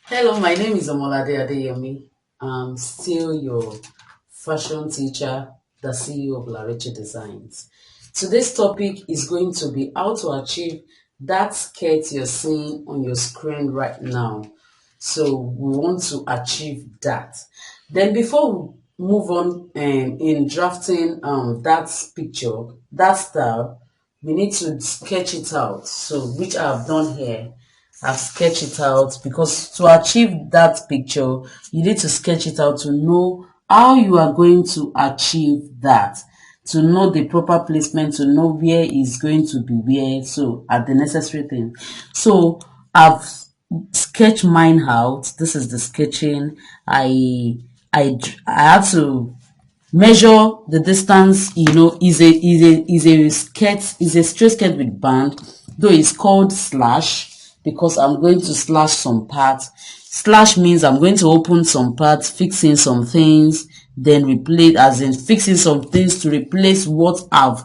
Hello, my name is Omolade Adeyemi. I'm still your fashion teacher, the CEO of Lareche Designs. Today's topic is going to be how to achieve that skirt you're seeing on your screen right now. So we want to achieve that. Then before we move on in drafting that picture, that style, we need to sketch it out. So which I've done here. I've sketched it out because to achieve that picture, you need to sketch it out to know how you are going to achieve that, to know the proper placement, to know where is going to be where, so at the necessary thing. So I've sketched mine out. This is the sketching. I had to measure the distance. Is a skirt, is a straight skirt with band, though it's called slash because I'm going to slash some parts. Slash means I'm going to open some parts, fixing some things, then replace, as in fixing some things to replace what I've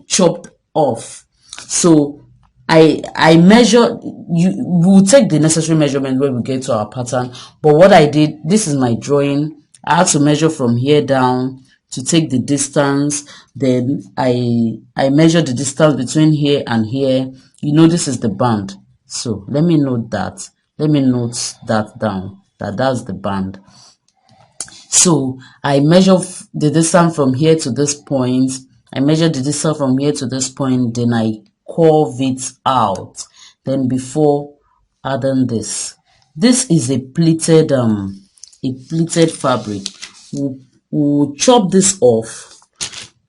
chopped off. So I measure, you will take the necessary measurement when we get to our pattern. But what I did, this is my drawing. I had to measure from here down to take the distance. Then I measure the distance between here and here. This is the band. So let me note that. Let me note that down. That's the band. So I measure the distance from here to this point. I measure the distance from here to this point. Then I curve it out. Then before adding this is a pleated fabric. We'll chop this off,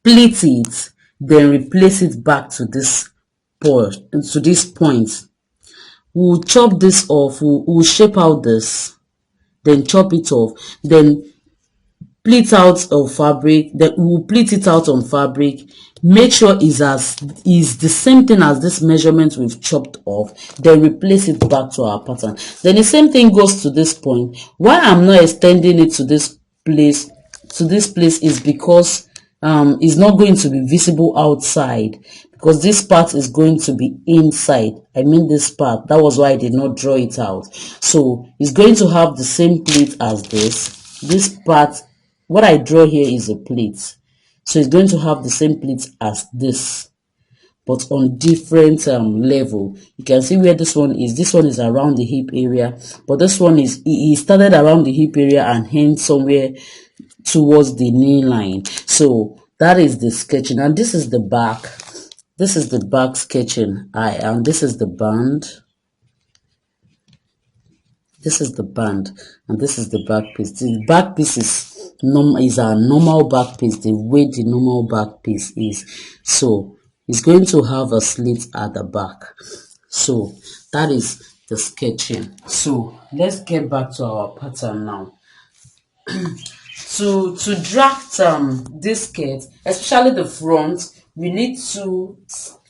pleat it, then replace it back to this point. We'll chop this off. We'll shape out this, then chop it off, then pleat out of fabric. Then we'll pleat it out on fabric. Make sure is the same thing as this measurement we've chopped off. Then replace it back to our pattern. Then the same thing goes to this point. Why I'm not extending it to this place is because it's not going to be visible outside, because this part is going to be inside. I mean this part. That was why I did not draw it out. So it's going to have the same pleat as this part. What I draw here is a pleat, so it's going to have the same pleat as this, but on different level. You can see where this one is around the hip area, but this one is, it started around the hip area and ends somewhere towards the knee line. So that is the sketching, and this is the back. This is the back sketching. And this is the band. This is the band, and this is the back piece. The back piece is our normal back piece, the way the normal back piece is. So it's going to have a slit at the back. So that is the sketching. So let's get back to our pattern now. To draft this skirt, especially the front, we need two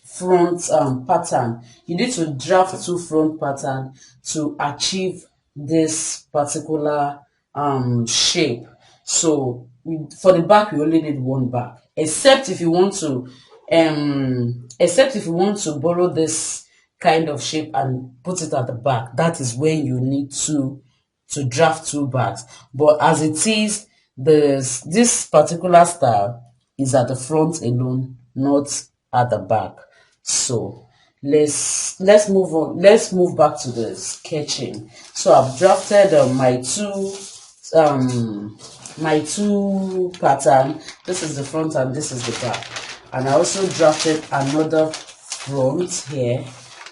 front pattern. You need to draft two front pattern to achieve this particular shape. So for the back, we only need one back, except if you want to borrow this kind of shape and put it at the back. That is when you need to draft two backs. But as it is, this particular style is at the front alone, not at the back. So let's move on. Let's move back to the sketching. So I've drafted my two pattern. This is the front and this is the back, and I also drafted another front here,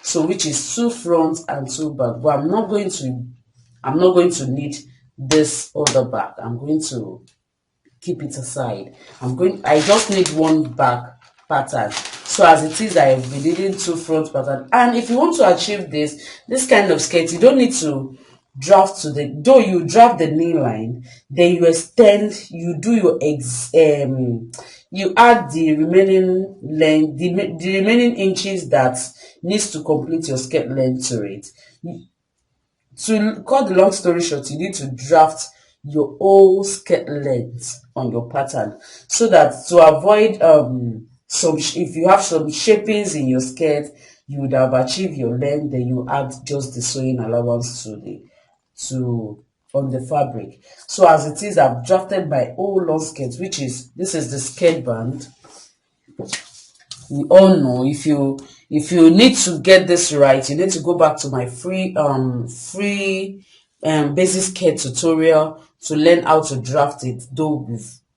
so which is two front and two back. But I'm not going to need this other back. I'm going to keep it aside. I just need one back pattern. So as it is, I have been needing two front pattern. And if you want to achieve this kind of skirt, you don't need to draft though you draft the knee line, then you extend, you do your you add the remaining length, the remaining inches that needs to complete your skirt length to it. To cut the long story short, you need to draft your whole skirt length on your pattern, so that to avoid if you have some shapings in your skirt, you would have achieved your length, then you add just the sewing allowance to to on the fabric. So as it is, I've drafted my whole long skirt, which is this is the skirt band. We all know if you need to get this right, you need to go back to my basic skirt tutorial to learn how to draft it. Though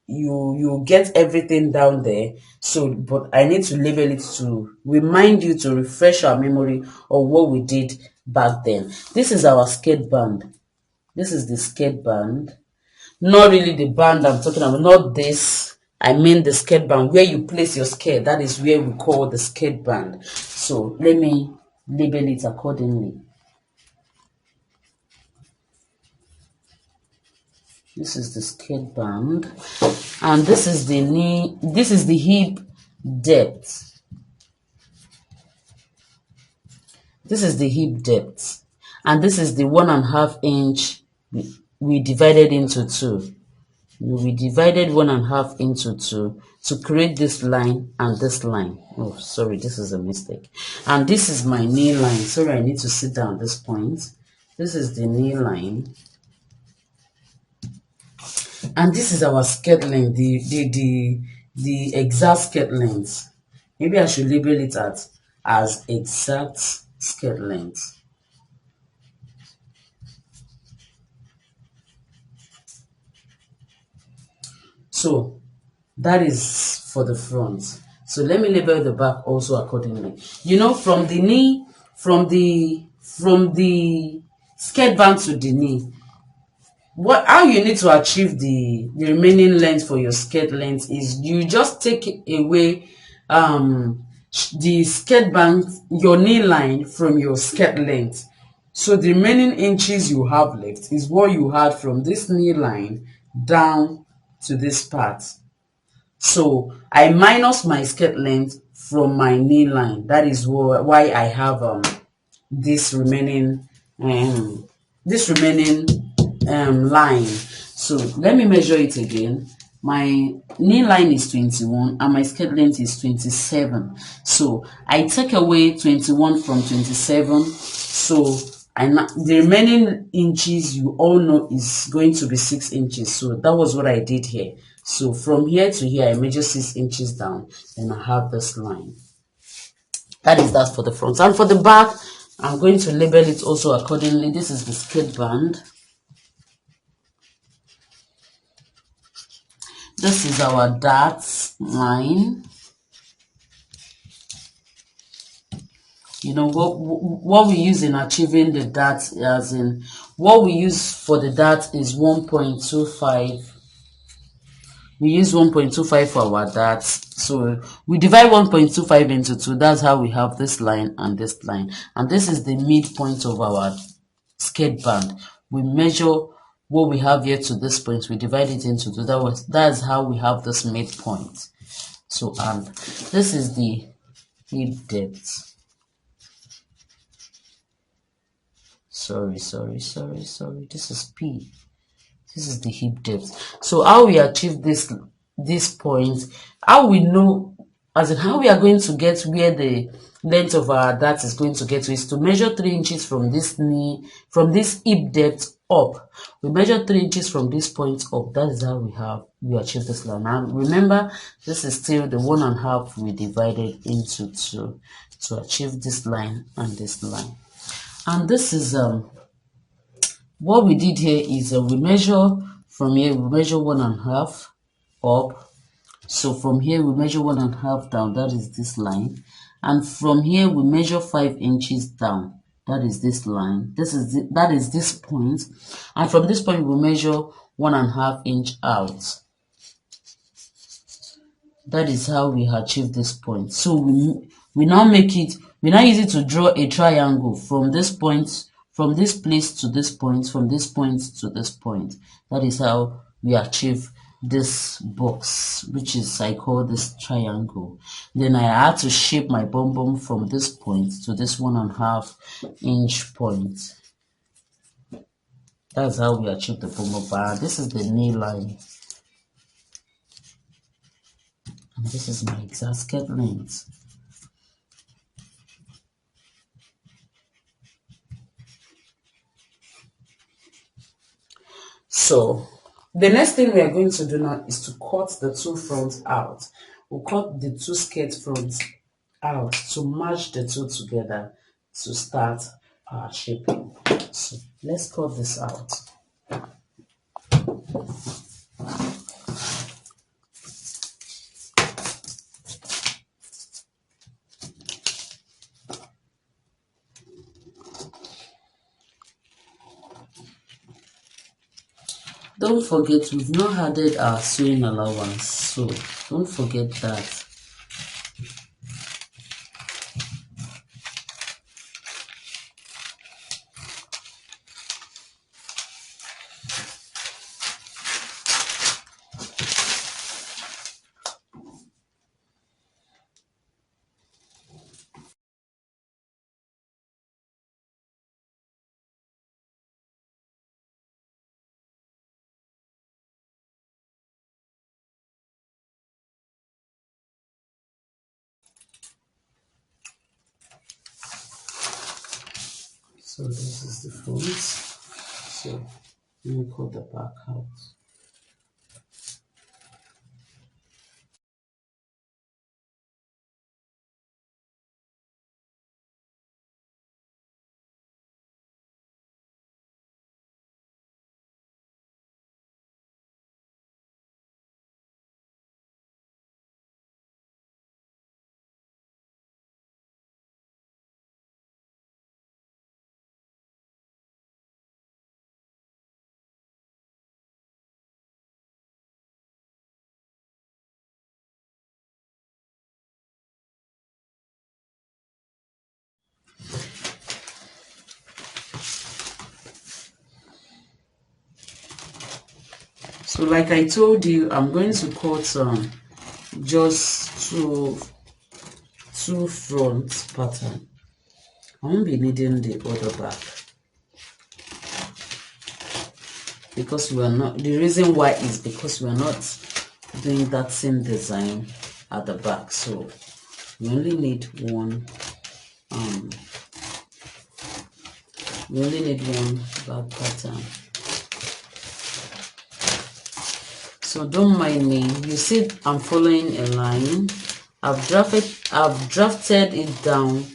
you get everything down there, so but I need to label it to remind you, to refresh our memory of what we did back then. This is our skirt band. This is the skirt band. Not really the band I'm talking about, not this. I mean the skirt band, where you place your skirt. That is where we call the skirt band. So let me label it accordingly. This is the skirt band, and this is the knee. This is the hip depth. This is the hip depth, and this is the 1.5 inch we divided into two. We divided 1.5 into two to create this line and this line. Oh, sorry, this is a mistake. And this is my knee line. Sorry, I need to sit down at this point. This is the knee line. And this is our skirt length, the exact skirt length. Maybe I should label it as exact skirt length. So that is for the front. So let me label the back also accordingly. You know, from the knee, from the skirt band to the knee, how you need to achieve the remaining length for your skirt length is you just take away the skirt band, your knee line, from your skirt length. So the remaining inches you have left is what you had from this knee line down to this part. So I minus my skirt length from my knee line. That is why I have this remaining line. So let me measure it again. My knee line is 21 and my skirt length is 27. So I take away 21 from 27. So the remaining inches, you all know, is going to be 6 inches. So that was what I did here. So from here to here, I measure 6 inches down, and I have this line. That is that for the front. And for the back, I'm going to label it also accordingly. This is the skirt band. This is our dart line. You know what we use in achieving the dart, as in what we use for the dart is 1.25. We use 1.25 for our darts. So we divide 1.25 into 2. That's how we have this line and this line. And this is the midpoint of our skirt band. We measure what we have here to this point. We divide it into 2. That's how we have this midpoint. So, and this is the hip depth. Sorry. This is P. This is the hip depth. So how we achieve this point, how we know, as in how we are going to get where the length of our dart is going to get to, is to measure 3 inches from this knee, from this hip depth up. We measure 3 inches from this point up. That is how we achieve this line. Now remember, this is still the 1.5 we divided into 2 to achieve this line and this line. And this is what we did here is we measure from here, we measure 1.5 up. So from here we measure 1.5 down, that is this line. And from here we measure 5 inches down, that is this line. That is this point. And from this point we measure 1.5 inch out. That is how we achieve this point. So we now use it to draw a triangle from this point, from this place to this point, from this point to this point. That is how we achieve this box, which is, I call this triangle. Then I had to shape my bum from this point to this 1.5 inch point. That's how we achieve the bum bar. This is the knee line. And this is my exact skirt length. So the next thing we are going to do now is to cut the two fronts out. We'll cut the two skirt fronts out to match the two together to start our shaping. So let's cut this out. Don't forget, we've not added our sewing allowance, so don't forget that. So this is the front. So let me cut the back out. So like I told you, I'm going to cut just two front pattern. I won't be needing the other back because we are not, the reason why is because we are not doing that same design at the back. So we only need one back pattern. So don't mind me. You see I'm following a line. I've drafted it down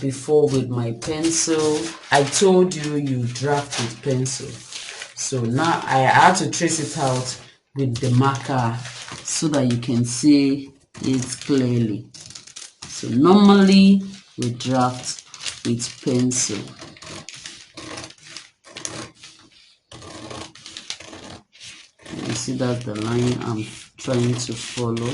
before with my pencil. I told you draft with pencil. So now I had to trace it out with the marker so that you can see it clearly. So normally we draft with pencil. You see that the line I'm trying to follow.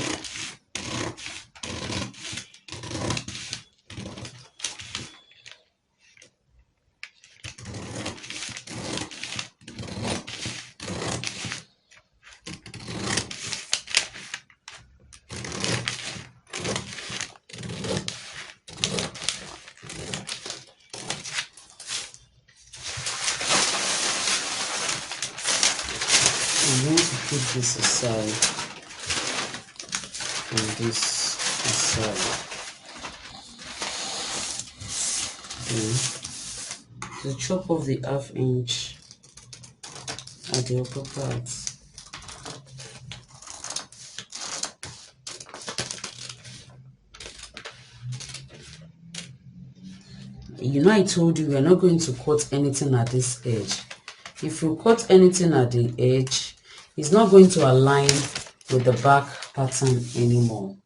I'm going to put this aside and this aside. Then to chop off the ½ inch at the upper part. You know, I told you we are not going to cut anything at this edge. If you cut anything at the edge, it's not going to align with the back pattern anymore.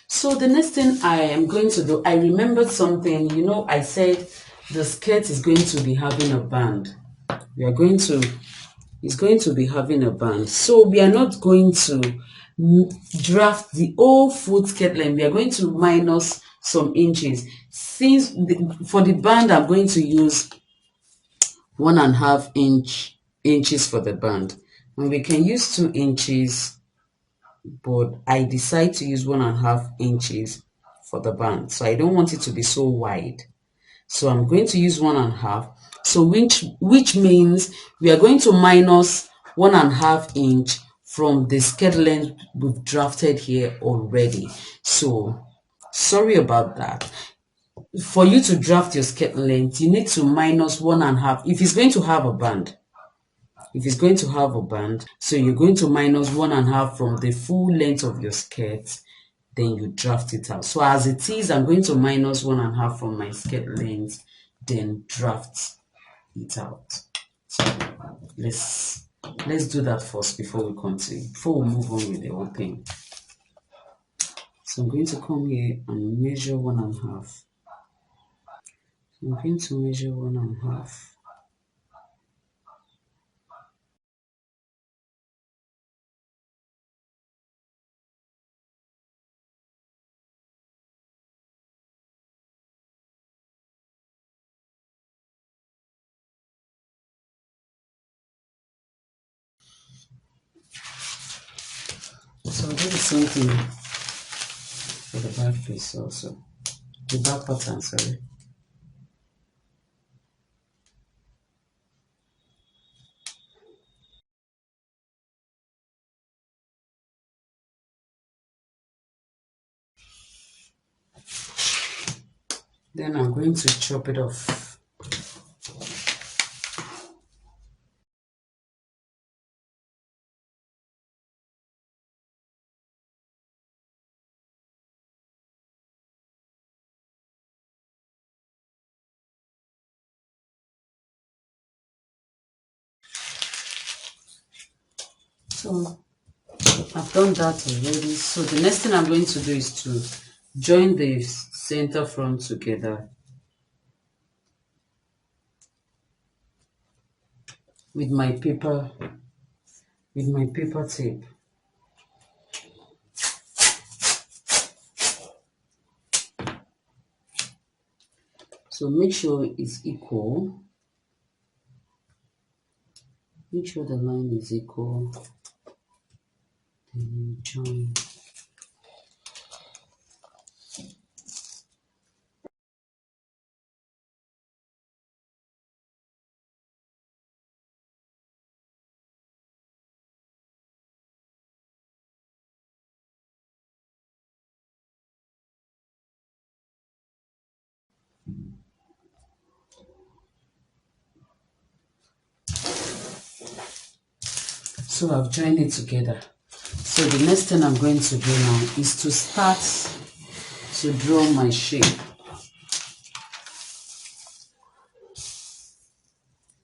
So the next thing I am going to do, I remembered something. You know, I said the skirt is going to be having a band. It's going to be having a band. So we are not going to draft the whole full skirt length. We are going to minus some inches. Since for the band, I'm going to use 1½ inches for the band. And we can use 2 inches, but I decide to use 1½ inches for the band. So I don't want it to be so wide. So I'm going to use 1½. So which means we are going to minus 1½ inch from the skirt length we've drafted here already. So sorry about that. For you to draft your skirt length, you need to minus 1½ if it's going to have a band. if it's going to have a band, so you're going to minus 1.5 from the full length of your skirt, then you draft it out. So as it is, I'm going to minus 1.5 from my skirt length, then draft it out. So let's do that first before we continue, before we move on with the whole thing. So I'm going to come here and measure 1.5. I'm going to measure 1.5. So I'll do the same thing for the back piece also. The back pattern, sorry. Then I'm going to chop it off. So I've done that already. So the next thing I'm going to do is to join the center front together with my paper tape. So make sure it's equal. Make sure the line is equal. Then you join. So I've joined it together. So the next thing I'm going to do now is to start to draw my shape.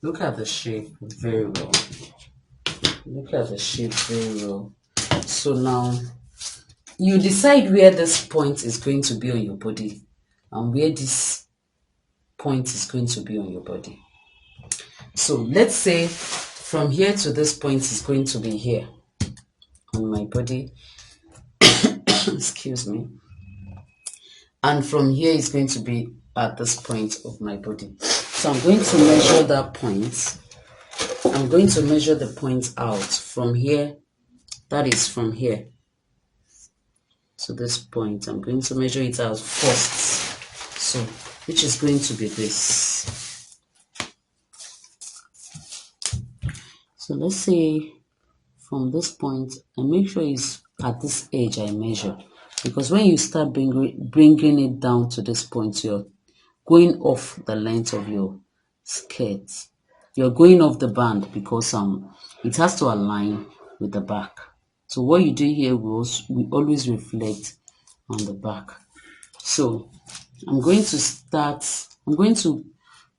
Look at the shape very well. Look at the shape very well. So now you decide where this point is going to be on your body and where this point is going to be on your body. So let's say from here to this point is going to be here on my body. Excuse me. And from here is going to be at this point of my body. So I'm going to measure that point. I'm going to measure the point out from here. That is from here to this point. I'm going to measure it out first. So, which is going to be this. So let's say from this point, I make sure it's at this edge I measure. Because when you start bringing it down to this point, you're going off the length of your skirt. You're going off the band because it has to align with the back. So what you do here will always reflect on the back. So I'm going to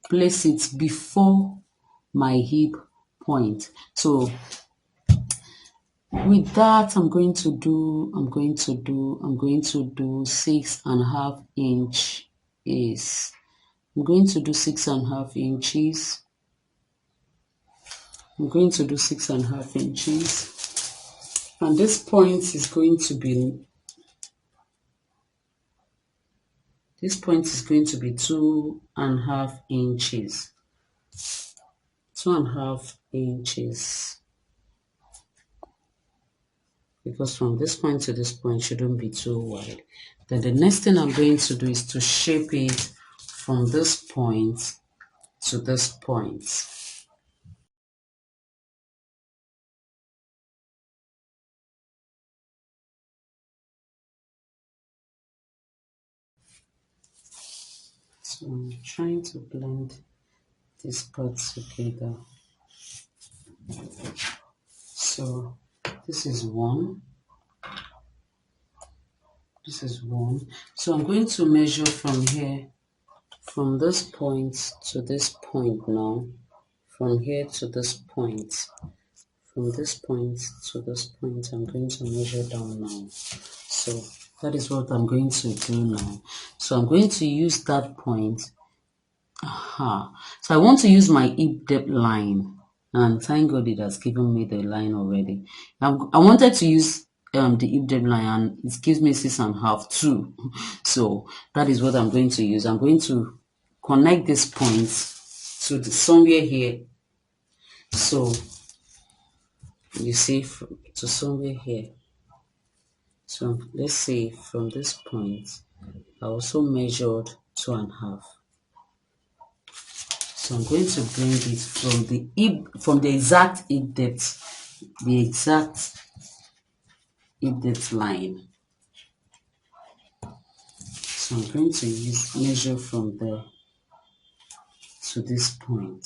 place it before my hip point. So with that, I'm going to do 6.5 inches. I'm going to do 6.5 inches. I'm going to do 6.5 inches. And this point is going to be 2.5 inches. 2.5 inches. Because from this point to this point shouldn't be too wide. Then the next thing I'm going to do is to shape it from this point to this point. So I'm trying to blend these parts together. So this is one. This is one. So I'm going to measure from here, from this point to this point now. From here to this point. From this point to this point, I'm going to measure down now. So that is what I'm going to do now. So I'm going to use that point. So I want to use my hip depth line, and thank God it has given me the line already. I wanted to use the hip depth line, and it gives me 6.5 too. So that is what I'm going to use. I'm going to connect this point to somewhere here. So you see, to somewhere here. So let's say from this point, I also measured 2.5. So I'm going to bring it from the exact hip depth, line. So I'm going to measure from there to this point.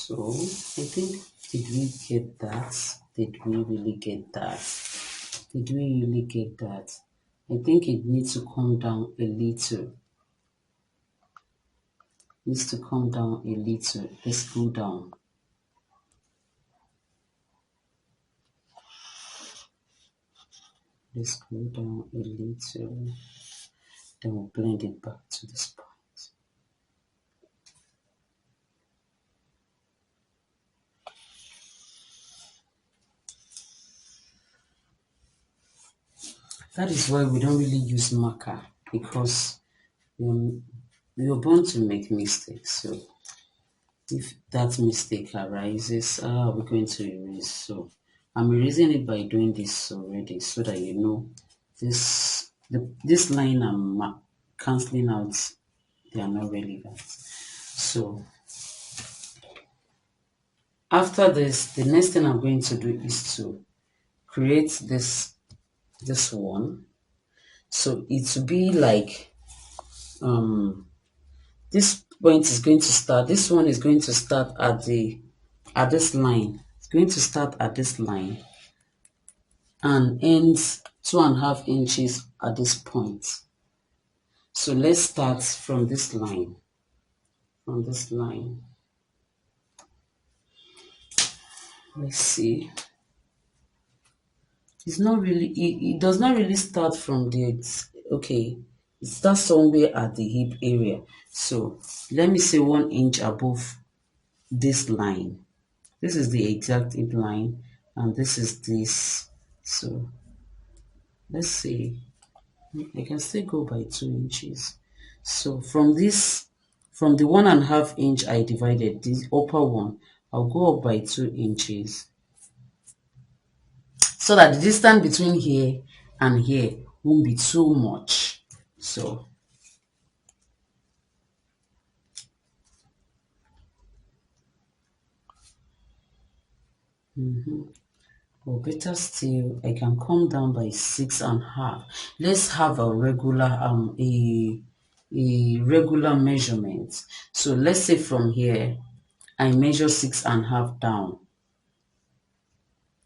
So I think, did we get that? Did we really get that? Did we really get that? I think it needs to come down a little. Needs to come down a little. Let's go down. Let's go down a little. Then we'll blend it back to this point. That is why we don't really use marker, because we are born to make mistakes. So if that mistake arises, we're going to erase. So I'm erasing it by doing this already, so that you know this line I'm cancelling out, they are not relevant. So after this, the next thing I'm going to do is to create this one. So it will be like this point is going to start, this one is going to start at this line. It's going to start at this line and ends 2.5 inches at this point. So let's start from this line. From this line. Let's see. It's not really, it does not really start from the, okay, it starts somewhere at the hip area. So let me say 1 inch above this line. This is the exact hip line, and this is this. So let's say I can still go by 2 inches. So from the 1.5 inch I divided, this upper one, I'll go up by 2 inches, so that the distance between here and here won't be too much. So or better still, I can come down by 6.5. Let's have a regular regular measurement. So let's say from here I measure 6.5 down.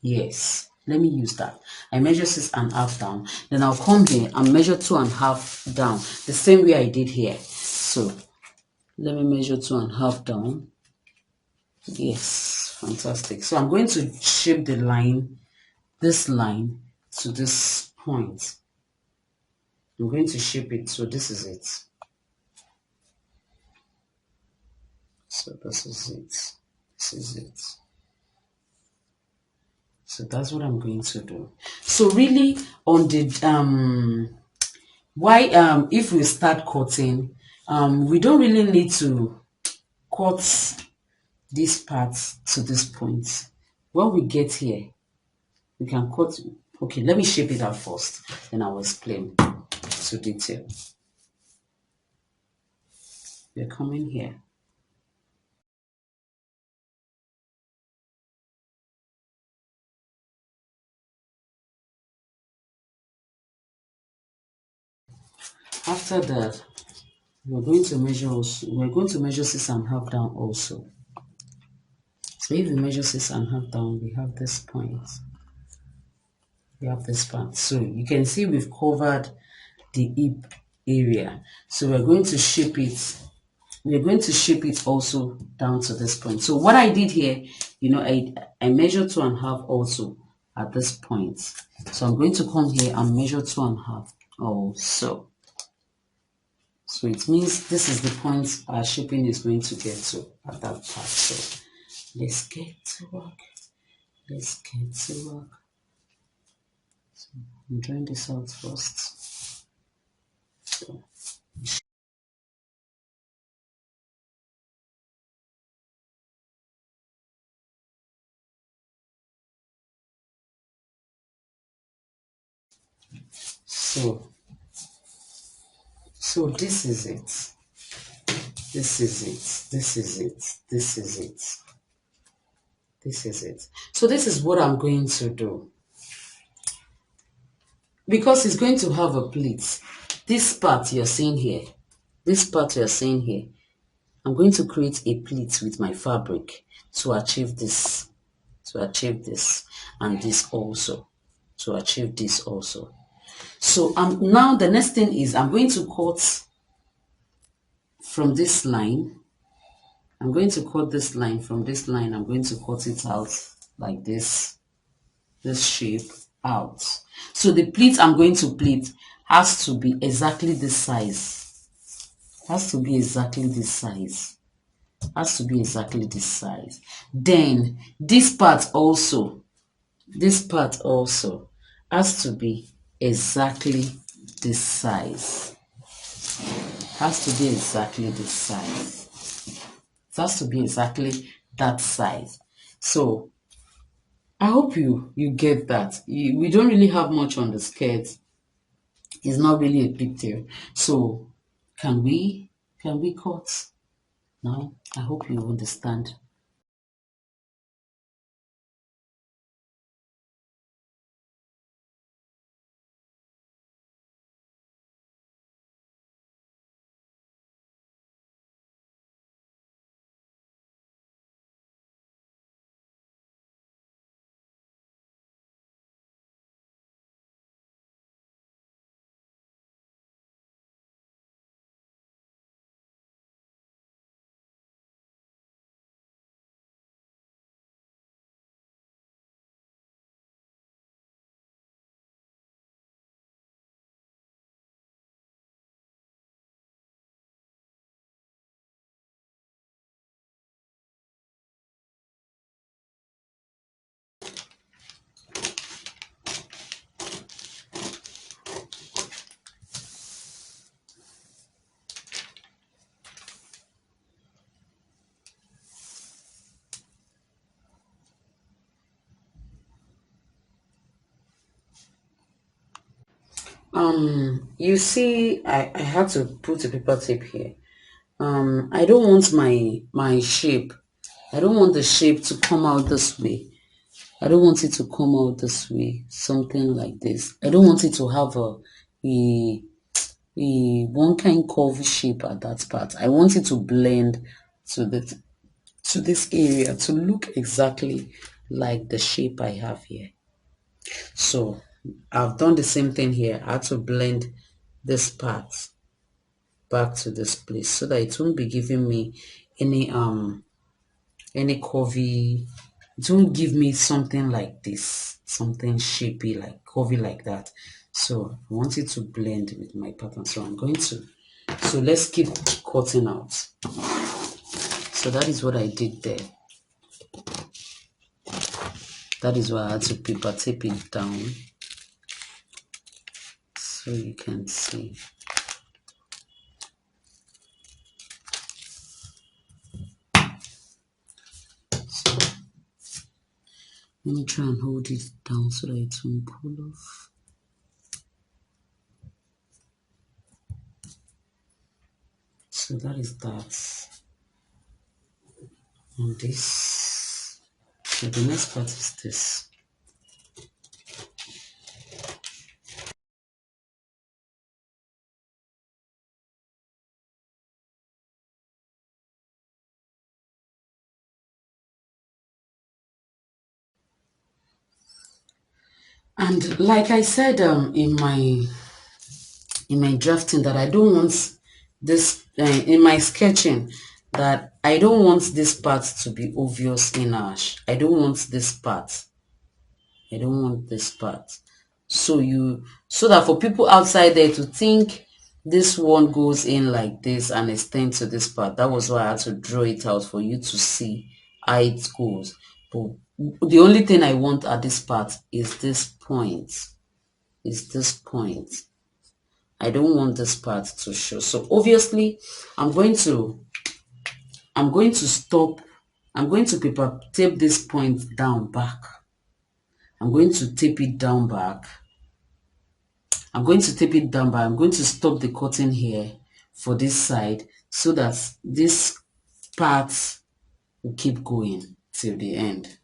Yes, let me use that. I measure 6.5 down. Then I'll come here and measure 2.5 down, the same way I did here. So let me measure 2.5 down. Yes, fantastic. So I'm going to shape the line, this line to this point. I'm going to shape it. So this is it. So this is it. This is it. So that's what I'm going to do. So really on the if we start cutting, we don't really need to cut this part to this point. When we get here, we can cut. Okay, let me shape it out first, then I will explain to detail. We're coming here. After that, we're going to measure 6.5 down also. So if we measure 6.5 down, we have this point. We have this part. So you can see we've covered the hip area. So we're going to shape it. We're going to shape it also down to this point. So what I did here, I measured 2.5 also at this point. So I'm going to come here and measure 2.5 also. So it means this is the point our shaping is going to get to at that part. So let's get to work. Let's get to work. So I'm drawing this out first. So this is it. This is it. This is it. This is it. This is it. So this is what I'm going to do. Because it's going to have a pleat. This part you're seeing here, I'm going to create a pleat with my fabric to achieve this, and this also, to achieve this also. So now the next thing is I'm going to cut from this line. I'm going to cut this line. From this line, I'm going to cut it out like this shape out. So the pleat I'm going to pleat has to be exactly this size. Has to be exactly this size. Has to be exactly this size. Then this part also has to be exactly this size. Has to be exactly this size. It has to be exactly that size. So I hope you get that. We don't really have much on the skirt. It's not really a big deal. So can we cut now? I hope you understand. You see, I had to put a paper tape here. I don't want my shape. I don't want the shape to come out this way. I don't want it to come out this way, something like this. I don't want it to have a one kind curvy shape at that part. I want it to blend to this area to look exactly like the shape I have here. So I've done the same thing here. I had to blend this part back to this place so that it won't be giving me any curvy. It won't give me something like this, something shapy, like curvy like that. So I want it to blend with my pattern. So I'm going to, so let's keep cutting out. So that is what I did there. That is why I had to paper tape it down so you can see. So let me try and hold it down so that it won't pull off. So that is that. And this. So the next part is this. And like I said in my drafting, that I don't want this in my sketching, that I don't want this part to be obvious in Ash. I don't want this part. I don't want this part. So that for people outside there to think this one goes in like this and extends to this part. That was why I had to draw it out for you to see how it goes. But the only thing I want at this part is this point. Is this point. I don't want this part to show. So obviously I'm going to stop. I'm going to paper tape this point down back. I'm going to tape it down back. I'm going to tape it down, but I'm going to stop the cutting here for this side so that this part will keep going till the end.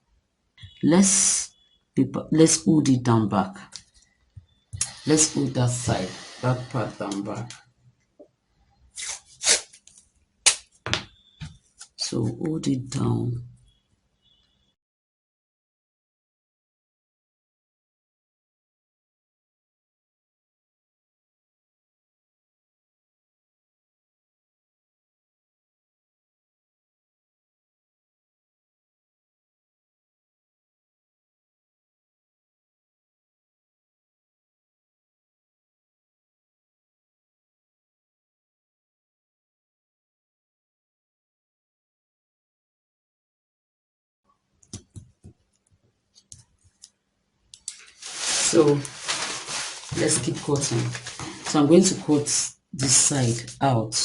Let's hold it down back. Let's hold that side, that part down back. So hold it down. So let's keep cutting. So I'm going to cut this side out.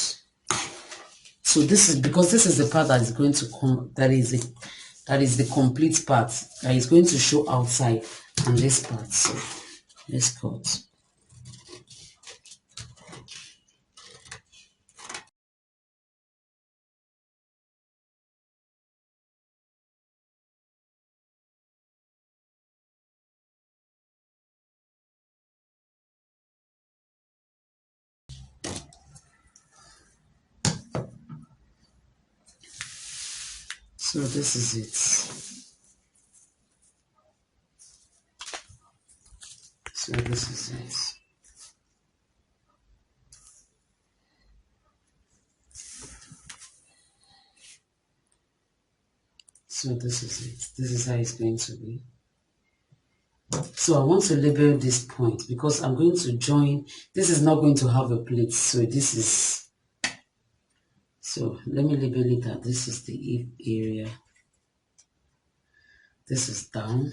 So this is because this is the part that is going to come, that is the complete part that is going to show outside, and this part. So let's cut. So this is it. So this is it. So this is it. This is how it's going to be. So I want to label this point because I'm going to join. This is not going to have a plate. So this is. So let me label it that this is the hip area. This is down.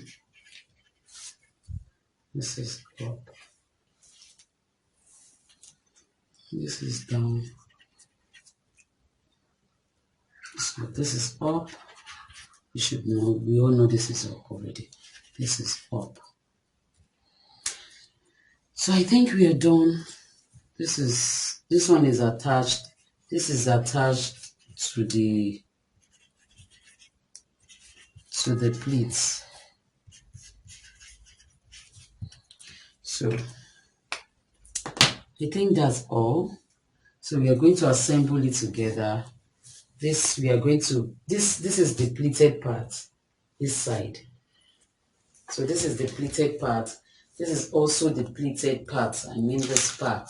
This is up. This is down. So this is up. You should know, we all know this is up already. This is up. So I think we are done. This one is attached. This is attached to the pleats. So I think that's all. So we are going to assemble it together. This is the pleated part, this side. So this is the pleated part. This is also the pleated part. I mean this part.